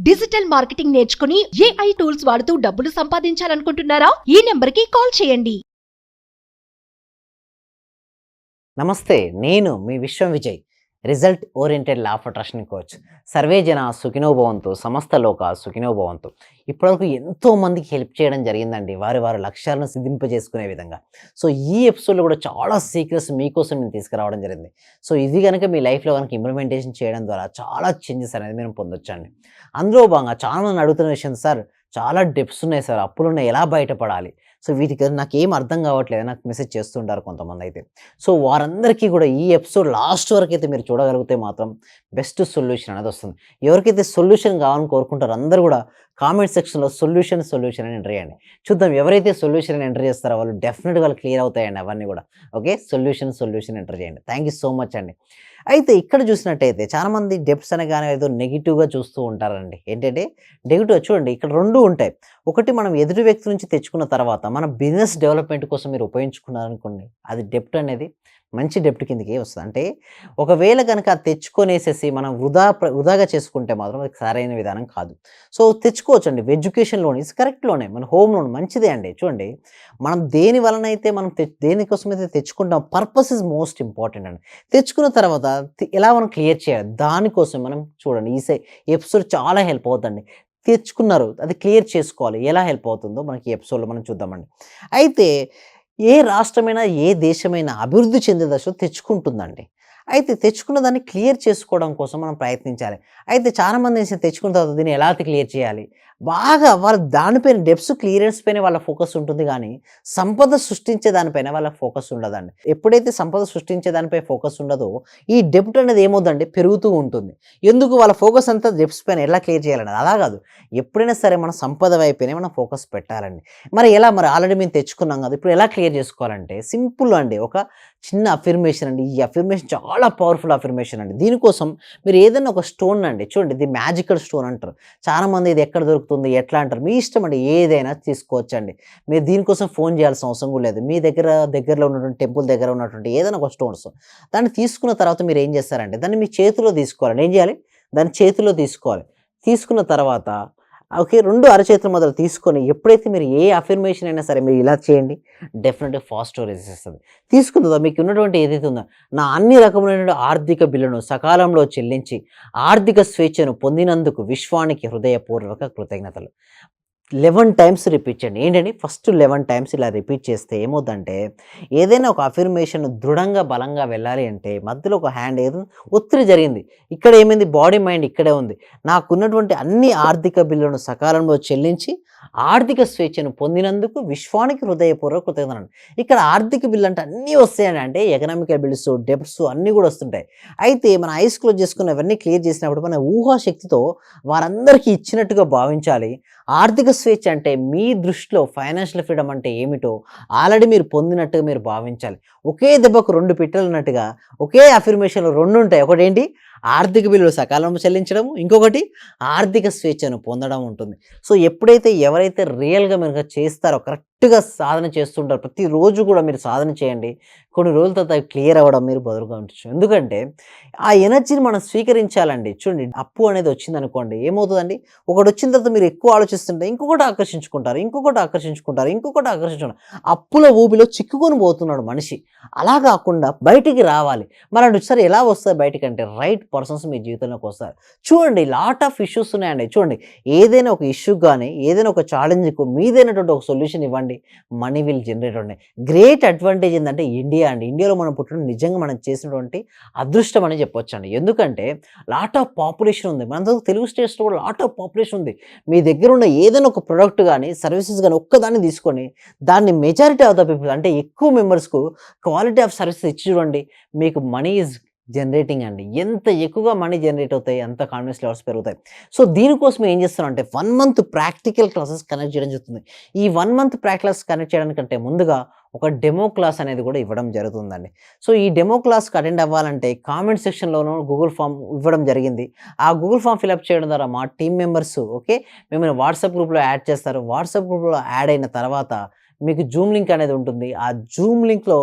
Digital marketing నేర్చుకుని AI tools వాడుతూ డబ్బులు సంపాదించాలనుకుంటున్నారా? ఈ నెంబర్కి కాల్ చేయండి. నమస్తే, నేను మీ విశ్వం Vijay, result oriented law of attraction coach. Survey జన సుఖినో భవంతు, సమస్త లోక సుఖినో భవంతు. ఇప్పటివరకు ఎంతో మందికి హెల్ప్ చేయడం జరిగిందండి, వారి లక్ష్యాలను సిద్ధింపజేసుకునే విధంగా. సో ఈ ఎపిసోడ్లో కూడా చాలా సీక్రెట్స్ మీకోసం నేను తీసుకురావడం జరిగింది. సో ఇది కనుక మీ లైఫ్లో కనుక ఇంప్లిమెంటేషన్ చేయడం ద్వారా చాలా చేంజెస్ అనేది మీరు పొందొచ్చండి. అందులో భాగంగా చాలామంది అడుగుతున్న విషయం, సార్ చాలా డెప్స్ ఉన్నాయి సార్, అప్పులున్నాయి, ఎలా బయటపడాలి? సో వీటికి నాకు ఏం అర్థం కావట్లేదు, నాకు మెసేజ్ చేస్తుంటారు కొంతమంది అయితే. సో వారందరికీ కూడా ఈ ఎపిసోడ్ లాస్ట్ వరకు అయితే మీరు చూడగలిగితే మాత్రం బెస్ట్ సొల్యూషన్ అనేది వస్తుంది. ఎవరికైతే సొల్యూషన్ కావాలని కోరుకుంటారో అందరూ కూడా కామెంట్ సెక్షన్లో సొల్యూషన్ అని ఎంటర్ చేయండి. చూద్దాం ఎవరైతే సొల్యూషన్ అని ఎంటర్ చేస్తారో వాళ్ళు డెఫినెట్గా వాళ్ళు క్లియర్ అవుతాయండి అవన్నీ కూడా. ఓకే, సొల్యూషన్ ఎంటర్ చేయండి. థ్యాంక్ యూ సో మచ్ అండి. అయితే ఇక్కడ చూసినట్టయితే చాలామంది డెప్స్ అనగానే ఏదో నెగిటివ్గా చూస్తూ ఉంటారండి. ఏంటంటే నెగిటివ్ చూడండి, ఇక్కడ రెండు ఉంటాయి. ఒకటి, మనం ఎదుటి వ్యక్తి నుంచి తెచ్చుకున్న తర్వాత మన బిజినెస్ డెవలప్మెంట్ కోసం మీరు ఉపయోగించుకున్నారనుకోండి, అది డెప్ట్ అనేది మంచి డెప్ట్ కిందకి వస్తుంది. అంటే ఒకవేళ కనుక తెచ్చుకొనేసేసి మనం వృధాగా చేసుకుంటే మాత్రం అది సరైన విధానం కాదు. సో తెచ్చుకోవచ్చు అండి. ఎడ్యుకేషన్ లోన్ ఇస్ కరెక్ట్ లోనే, మన హోమ్ లోన్ మంచిదే అండి. చూడండి, మనం దేని వలన అయితే మనం దేనికోసం అయితే తెచ్చుకుంటాం, పర్పస్ ఇస్ మోస్ట్ ఇంపార్టెంట్ అండి. తెచ్చుకున్న తర్వాత ఎలా మనం క్లియర్ చేయాలి, దానికోసం మనం చూడండి ఈ ఎపిసోడ్ చాలా హెల్ప్ అవుతుందండి. తెచ్చుకున్నారు, అది క్లియర్ చేసుకోవాలి, ఎలా హెల్ప్ అవుతుందో మనకి ఈ ఎపిసోడ్లో మనం చూద్దామండి. అయితే ఏ రాష్ట్రమైనా ఏ దేశమైనా అభివృద్ధి చెందే దశలో తెచ్చుకుంటుందండి. అయితే తెచ్చుకున్న దాన్ని క్లియర్ చేసుకోవడం కోసం మనం ప్రయత్నించాలి. అయితే చాలామంది తెచ్చుకున్న తర్వాత దీన్ని ఎలా క్లియర్ చేయాలి, బాగా వాళ్ళ దానిపైన డెప్స్ క్లియరెన్స్ పైన వాళ్ళ ఫోకస్ ఉంటుంది, కానీ సంపద సృష్టించే దానిపైన వాళ్ళ ఫోకస్ ఉండదండి. ఎప్పుడైతే సంపద సృష్టించే దానిపై ఫోకస్ ఉండదో ఈ డెప్ట్ అనేది ఏమవుతుందండి, పెరుగుతూ ఉంటుంది. ఎందుకు? వాళ్ళ ఫోకస్ అంతా డెప్స్ పైన ఎలా క్లియర్ చేయాలండి. అలా కాదు, ఎప్పుడైనా సరే మన సంపద వైపునే మనం ఫోకస్ పెట్టాలండి. మరి ఎలా? మరి ఆల్రెడీ మేము తెచ్చుకున్నాం కదా, ఇప్పుడు ఎలా క్లియర్ చేసుకోవాలంటే సింపుల్ అండి. ఒక చిన్న అఫర్మేషన్ అండి. ఈ అఫర్మేషన్ చాలా పవర్ఫుల్ అఫర్మేషన్ అండి. దీనికోసం మీరు ఏదైనా ఒక స్టోన్ అండి, చూడండి ఇది మ్యాజికల్ స్టోన్ అంటారు చాలామంది. ఇది ఎక్కడ దొరుకుతుంది, ఎట్లా అంటారు, మీ ఇష్టం అండి, ఏదైనా తీసుకోవచ్చండి. మీరు దీనికోసం ఫోన్ చేయాల్సిన అవసరం కూడా లేదు. మీ దగ్గరలో ఉన్నటువంటి టెంపుల్ దగ్గర ఉన్నటువంటి ఏదైనా ఒక స్టోన్స్ దాన్ని తీసుకున్న తర్వాత మీరు ఏం చేస్తారంటే దాన్ని మీ చేతిలో తీసుకోవాలి. ఏం చేయాలి, దాన్ని చేతిలో తీసుకోవాలి. తీసుకున్న తర్వాత ఓకే, రెండు అరచేతుల మొదలు తీసుకొని ఎప్పుడైతే మీరు ఏ అఫర్మేషన్ అయినా సరే మీరు ఇలా చేయండి, డెఫినెట్గా ఫాస్ట్ స్టోరేజ్ ఇస్తుంది. తీసుకుందా మీకు ఉన్నటువంటి ఏదైతే ఉందో, నా అన్ని రకములైన ఆర్థిక బిల్లును సకాలంలో చెల్లించి ఆర్థిక స్వేచ్ఛను పొందినందుకు విశ్వానికి హృదయపూర్వక కృతజ్ఞతలు. 11 టైమ్స్ రిపీట్ చేయండి. ఏంటండి, ఫస్ట్ 11 టైమ్స్ ఇలా రిపీట్ చేస్తే ఏమవుతుందంటే, ఏదైనా ఒక అఫర్మేషన్ దృఢంగా బలంగా వెళ్ళాలి అంటే మధ్యలో ఒక హ్యాండ్ ఏదో ఒత్తిడి జరిగింది, ఇక్కడ ఏమైంది, బాడీ మైండ్ ఇక్కడే ఉంది. నాకున్నటువంటి అన్ని ఆర్థిక బిల్లులను సకాలంలో చెల్లించి ఆర్థిక స్వేచ్ఛను పొందినందుకు విశ్వానికి హృదయపూర్వక కృతజ్ఞతలు. ఇక్కడ ఆర్థిక బిల్లు అంటే అన్నీ వస్తాయని, అంటే ఎకనామికల్ బిల్స్, డెప్ట్స్ అన్నీ కూడా వస్తుంటాయి. అయితే మన ఐస్ క్లోజ్ చేసుకున్నవన్నీ క్లియర్ చేసినప్పుడు మన ఊహాశక్తితో వారందరికీ ఇచ్చినట్టుగా భావించాలి. ఆర్థిక స్వేచ్ఛ అంటే మీ దృష్టిలో ఫైనాన్షియల్ ఫ్రీడమ్ అంటే ఏమిటో ఆల్రెడీ మీరు పొందినట్టుగా మీరు భావించాలి. ఒకే దెబ్బకు రెండు పిట్టలు అన్నట్టుగా ఒకే అఫర్మేషన్లో రెండు ఉంటాయి. ఒకటి ఏంటి, ఆర్థిక బిల్లులు సకాలంలో చెల్లించడం, ఇంకొకటి ఆర్థిక స్వేచ్ఛను పొందడం ఉంటుంది. సో ఎప్పుడైతే ఎవరైతే రియల్గా మీరు చేస్తారో, కరెక్ట్గా సాధన చేస్తుంటారో, ప్రతిరోజు కూడా మీరు సాధన చేయండి. కొన్ని రోజుల తర్వాత క్లియర్ అవ్వడం మీరు బదులుగా ఉండొచ్చు. ఎందుకంటే ఆ ఎనర్జీని మనం స్వీకరించాలండి. చూడండి, అప్పు అనేది వచ్చింది అనుకోండి, ఏమవుతుందండి, ఒకటి వచ్చిన తర్వాత మీరు ఎక్కువ ఆలోచిస్తుంటే ఇంకొకటి ఆకర్షించుకుంటారు. అప్పుల ఊబిలో చిక్కుకొని పోతున్నాడు మనిషి. అలా కాకుండా బయటికి రావాలి. మరి సరే ఎలా వస్తారు బయటికి అంటే, రైట్ పర్సన్స్ మీ జీవితంలోకి వస్తారు. చూడండి, లాట్ ఆఫ్ ఇష్యూస్ ఉన్నాయండి. చూడండి, ఏదైనా ఒక ఇష్యూ కానీ ఏదైనా ఒక ఛాలెంజ్కు మీదైనటువంటి ఒక సొల్యూషన్ ఇవ్వండి, మనీ విల్ జనరేట్ ఉన్నాయి. గ్రేట్ అడ్వాంటేజ్ ఏంటంటే ఇండియా అండి. ఇండియాలో మనం పుట్టడం నిజంగా మనం చేసినటువంటి అదృష్టం అని చెప్పొచ్చు అండి. ఎందుకంటే లాట్ ఆఫ్ పాపులేషన్ ఉంది. మన తెలుగు స్టేట్స్లో కూడా లాట్ ఆఫ్ పాపులేషన్ ఉంది. మీ దగ్గర ఉన్న ఏదైనా ఒక ప్రొడక్ట్ కానీ సర్వీసెస్ కానీ ఒక్కదాన్ని తీసుకొని దాన్ని మెజారిటీ ఆఫ్ ద పీపుల్ అంటే ఎక్కువ మెంబర్స్కు క్వాలిటీ ఆఫ్ సర్వీసెస్ ఇచ్చి చూడండి, మీకు మనీ ఈజ్ జనరేటింగ్ అండి. ఎంత ఎక్కువగా మనీ జనరేట్ అవుతాయి అంత కాన్ఫిడెన్స్ లెవెల్స్ పెరుగుతాయి. సో దీనికోసం ఏం చేస్తాం అంటే 1 మంత్ ప్రాక్టికల్ క్లాసెస్ కనెక్ట్ చేయడం జరుగుతుంది. ఈ 1 మంత్ ప్రాక్టికల్స్ కనెక్ట్ చేయడానికంటే ముందుగా ఒక డెమో క్లాస్ అనేది కూడా ఇవ్వడం జరుగుతుందండి. సో ఈ డెమో క్లాస్కి అటెండ్ అవ్వాలంటే కామెంట్ సెక్షన్లోనూ గూగుల్ ఫామ్ ఇవ్వడం జరిగింది. ఆ గూగుల్ ఫామ్ ఫిల్అప్ చేయడం ద్వారా మా టీం మెంబర్స్ ఓకే మిమ్మల్ని వాట్సాప్ గ్రూప్లో యాడ్ చేస్తారు. వాట్సాప్ గ్రూప్లో యాడ్ అయిన తర్వాత మీకు జూమ్ లింక్ అనేది ఉంటుంది. ఆ జూమ్ లింక్‌లో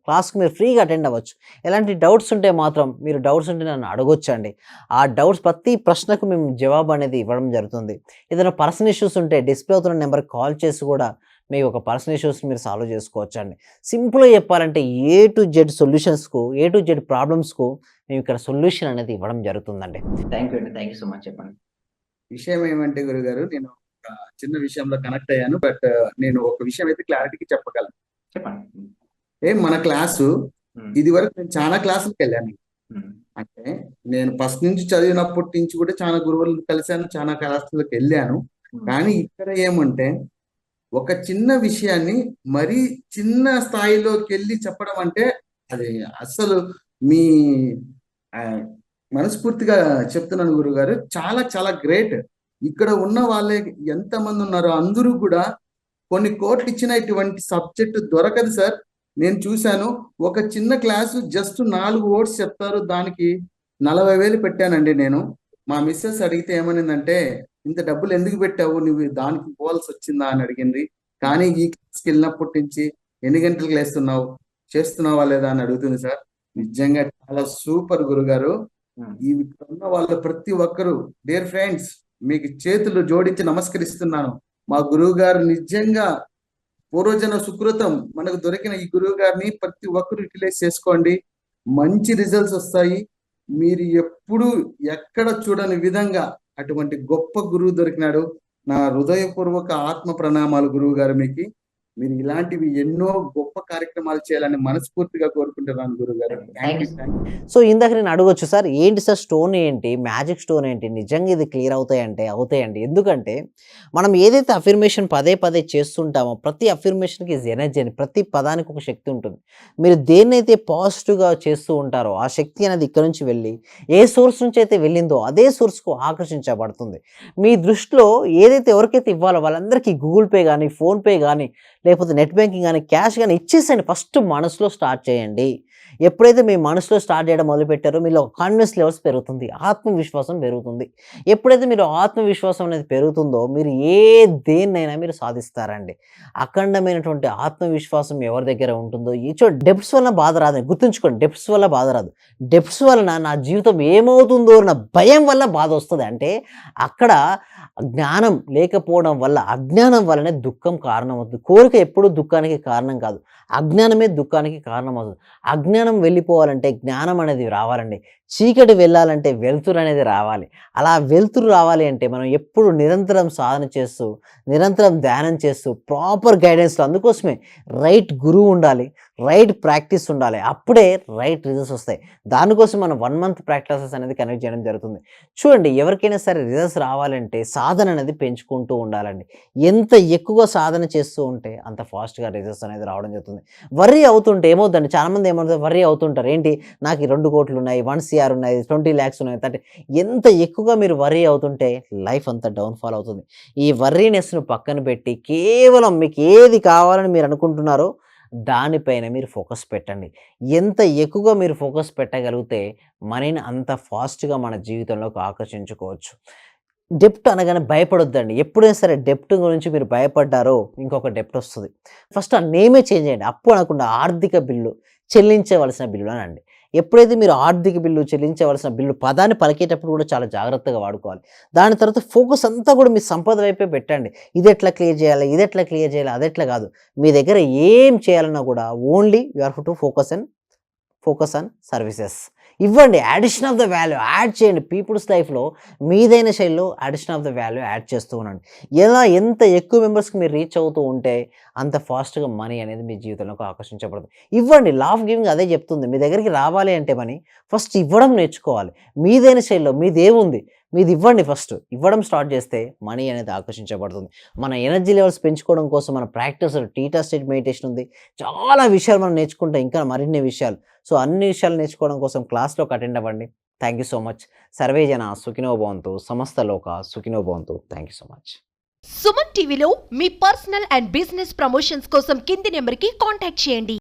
క్లాస్‌కి మీరు ఫ్రీగా అటెండ్ అవ్వచ్చు. ఎలాంటి డౌట్స్ ఉంటే మాత్రం మీరు డౌట్స్ ఉంటే నన్ను అడగొచ్చండి. ఆ డౌట్స్ ప్రతి ప్రశ్నకు మేము జవాబు అనేది ఇవ్వడం జరుగుతుంది. ఏదైనా పర్సనల్ ఇష్యూస్ ఉంటే డిస్‌ప్లే అవుతున్న నెంబర్‌కి కాల్ చేసి కూడా మీ యొక్క పర్సనల్ ఇష్యూస్‌ని మీరు సాల్వ్ చేసుకోవచ్చండి. సింపుల్‌గా చెప్పాలంటే ఏ టు జెడ్ సొల్యూషన్స్‌కు, ఏ టు జెడ్ ప్రాబ్లమ్స్‌కు మేము ఇక్కడ సొల్యూషన్ అనేది ఇవ్వడం జరుగుతుందండి. థాంక్ యూ అండి. Thank you so much. చెప్పండి. విషయం ఏమంటే గురుగారు, నేను ఒక చిన్న విషయంలో కనెక్ట్ అయ్యాను. బట్ నేను ఒక విషయం అయితే క్లారిటీగా చెప్పగలను. చెప్పండి. మన క్లాసు ఇదివరకు నేను చాలా క్లాసులకు వెళ్ళాను. అంటే నేను ఫస్ట్ నుంచి చదివినప్పటి నుంచి కూడా చాలా గురువులను కలిశాను, చాలా క్లాసులకు వెళ్ళాను. కానీ ఇక్కడ ఏమంటే ఒక చిన్న విషయాన్ని మరీ చిన్న స్థాయిలోకి వెళ్ళి చెప్పడం అంటే అది అస్సలు మీ ఆ, మనస్ఫూర్తిగా చెప్తున్నాను గురుగారు, చాలా చాలా గ్రేట్. ఇక్కడ ఉన్న వాళ్ళే ఎంతమంది ఉన్నారో అందరూ కూడా కొన్ని కోట్లు ఇచ్చిన ఇటువంటి సబ్జెక్ట్ దొరకదు సార్. నేను చూశాను, ఒక చిన్న క్లాసు జస్ట్ 4 వర్డ్స్ చెప్తారు, దానికి 40,000 పెట్టానండి నేను. మా మిస్సెస్ అడిగితే ఏమనిందంటే, ఇంత డబ్బులు ఎందుకు పెట్టావు, నువ్వు దానికి పోవాల్సి వచ్చిందా అని అడిగింది. కానీ ఈ క్లాస్కి వెళ్ళినప్పటి నుంచి ఎన్ని గంటలకు లేస్తున్నావు, చేస్తున్నావా లేదా అని అడుగుతుంది సార్. నిజంగా చాలా సూపర్ గురుగారు. ఈ ఉన్న వాళ్ళ ప్రతి ఒక్కరు, డియర్ ఫ్రెండ్స్, మీకు చేతులు జోడించి నమస్కరిస్తున్నాను. మా గురువు గారు నిజంగా పూర్వజన సుకృతం. మనకు దొరికిన ఈ గురువు గారిని ప్రతి ఒక్కరు యూటిలైజ్ చేసుకోండి, మంచి రిజల్ట్స్ వస్తాయి. మీరు ఎప్పుడు ఎక్కడ చూడని విధంగా అటువంటి గొప్ప గురువు దొరికినాడు. నా హృదయపూర్వక ఆత్మ ప్రణామాలు గురువు గారు మీకు. మీరు ఇలాంటివి ఎన్నో గొప్ప కార్యక్రమాలు చేయాలని మనస్ఫూర్తిగా కోరుకుంటున్నాను గురుగారు. సో ఇందాక నేను అడగొచ్చు, సార్ ఏంటి సార్ స్టోన్ ఏంటి, మ్యాజిక్ స్టోన్ ఏంటి, నిజంగా ఇది క్లియర్ అవుతాయంటే అవుతాయండి. ఎందుకంటే మనం ఏదైతే అఫర్మేషన్ పదే పదే చేస్తుంటామో ప్రతి అఫర్మేషన్కి ఈజ్ ఎనర్జీ అని, ప్రతి పదానికి ఒక శక్తి ఉంటుంది. మీరు దేన్నైతే పాజిటివ్గా చేస్తూ ఉంటారో ఆ శక్తి అనేది ఇక్కడ నుంచి వెళ్ళి ఏ సోర్స్ నుంచి అయితే వెళ్ళిందో అదే సోర్స్కు ఆకర్షించబడుతుంది. మీ దృష్టిలో ఏదైతే ఎవరికైతే ఇవ్వాలో వాళ్ళందరికీ గూగుల్ పే కానీ, ఫోన్పే కానీ, లేకపోతే నెట్ బ్యాంకింగ్ కానీ, క్యాష్ కానీ ఇచ్చేసండి. ఫస్ట్ మనసులో స్టార్ట్ చేయండి. ఎప్పుడైతే మీ మనసులో స్టార్ట్ చేయడం మొదలుపెట్టారో మీలో కాన్ఫిడెన్స్ లెవెల్స్ పెరుగుతుంది, ఆత్మవిశ్వాసం పెరుగుతుంది. ఎప్పుడైతే మీరు ఆత్మవిశ్వాసం అనేది పెరుగుతుందో మీరు దేన్నైనా మీరు సాధిస్తారండి. అఖండమైనటువంటి ఆత్మవిశ్వాసం ఎవరి దగ్గర ఉంటుందో డెప్స్ వల్ల బాధ రాదు. గుర్తుంచుకోండి, డెప్స్ వల్ల బాధ రాదు. డెప్స్ వలన నా జీవితం ఏమవుతుందో అన్న భయం వల్ల బాధ వస్తుంది. అంటే అక్కడ జ్ఞానం లేకపోవడం వల్ల, అజ్ఞానం వల్లనే దుఃఖం కారణమవుతుంది. కోరిక ఎప్పుడూ దుఃఖానికి కారణం కాదు, అజ్ఞానమే దుఃఖానికి కారణం అవుతుంది. అజ్ఞానం వెళ్ళిపోవాలంటే జ్ఞానం అనేది రావాలండి. చీకటి వెళ్ళాలంటే వెలుతురు అనేది రావాలి. అలా వెలుతురు రావాలి అంటే మనం ఎప్పుడు నిరంతరం సాధన చేస్తూ, నిరంతరం ధ్యానం చేస్తూ, ప్రాపర్ గైడెన్స్లో, అందుకోసమే రైట్ గురువు ఉండాలి, రైట్ ప్రాక్టీస్ ఉండాలి. అప్పుడే రైట్ రిజల్ట్స్ వస్తాయి. దానికోసం మనం 1 మంత్ ప్రాక్టీసెస్ అనేది కనెక్ట్ చేయడం జరుగుతుంది. చూడండి, ఎవరికైనా సరే రిజల్ట్స్ రావాలంటే సాధన అనేది పెంచుకుంటూ ఉండాలండి. ఎంత ఎక్కువగా సాధన చేస్తూ ఉంటే అంత ఫాస్ట్గా రిజల్ట్స్ అనేది రావడం జరుగుతుంది. వర్రీ అవుతుంటే ఏమవుతుందండి, చాలామంది ఏమవుతుంది, వర్రీ అవుతుంటారు. ఏంటి, నాకు 2 కోట్లు ఉన్నాయి, 1 CR ఉన్నాయి, 20 lakhs ఉన్నాయి, 30. ఎంత ఎక్కువగా మీరు వర్రీ అవుతుంటే లైఫ్ అంతా డౌన్ఫాల్ అవుతుంది. ఈ వర్రీనెస్ను పక్కన పెట్టి కేవలం మీకు ఏది కావాలని మీరు అనుకుంటున్నారో దానిపైన మీరు ఫోకస్ పెట్టండి. ఎంత ఎక్కువగా మీరు ఫోకస్ పెట్టగలిగితే మనీని అంత ఫాస్ట్గా మన జీవితంలోకి ఆకర్షించుకోవచ్చు. డెప్ట్ అనగానే భయపడొద్దండి. ఎప్పుడైనా సరే డెప్ట్ గురించి మీరు భయపడ్డారో ఇంకొక డెప్ట్ వస్తుంది. ఫస్ట్ ఆ నేమే చేంజ్ చేయండి. అప్పు అనకుండా ఆర్థిక బిల్లు, చెల్లించవలసిన బిల్లు అనండి. ఎప్పుడైతే మీరు ఆర్థిక బిల్లు, చెల్లించవలసిన బిల్లు పదాన్ని పలికేటప్పుడు కూడా చాలా జాగ్రత్తగా వాడుకోవాలి. దాని తర్వాత ఫోకస్ అంతా కూడా మీ సంపద వైపే పెట్టండి. ఇది ఎట్లా క్లియర్ చేయాలి, ఇది ఎట్లా క్లియర్ చేయాలి, అది ఎట్లా కాదు. మీ దగ్గర ఏం చేయాలన్నా కూడా only you are to focus on services. ఇవ్వండి, addition of the value add చేయండి. పీపుల్స్ లైఫ్లో మీదైన శైలిలో addition of the value add చేస్తూ ఉండండి. ఎంత ఎక్కువ మెంబర్స్కి మీరు రీచ్ అవుతూ ఉంటే అంత ఫాస్ట్గా మనీ అనేది మీ జీవితంలోకి ఆకర్షించబడుతుంది. ఇవ్వండి, లా ఆఫ్ గివింగ్ అదే చెప్తుంది. మీ దగ్గరికి రావాలి అంటే మనీ ఫస్ట్ ఇవ్వడం నేర్చుకోవాలి. మీదైన శైలిలో మీదేముంది మీది ఇవ్వండి. ఫస్ట్ ఇవ్వడం స్టార్ట్ చేస్తే మనీ అనేది ఆకర్షించబడుతుంది. మన ఎనర్జీ లెవెల్స్ పెంచుకోవడం కోసం మన ప్రాక్టీస్ టీటా స్టేట్ మెడిటేషన్ ఉంది. చాలా విషయాలు మనం నేర్చుకుంటాం, ఇంకా మరిన్ని విషయాలు. సో అన్ని విషయాలు నేర్చుకోవడం కోసం క్లాస్లోకి అటెండ్ అవ్వండి. Thank you so much. Survey జన సుఖినో భవంతు, సమస్త లోక సుఖినో భవంతు. Thank you so much. Suman టీవీలో మీ పర్సనల్ అండ్ బిజినెస్ ప్రమోషన్స్ కోసం కింది నెంబర్కి కాంటాక్ట్ చేయండి.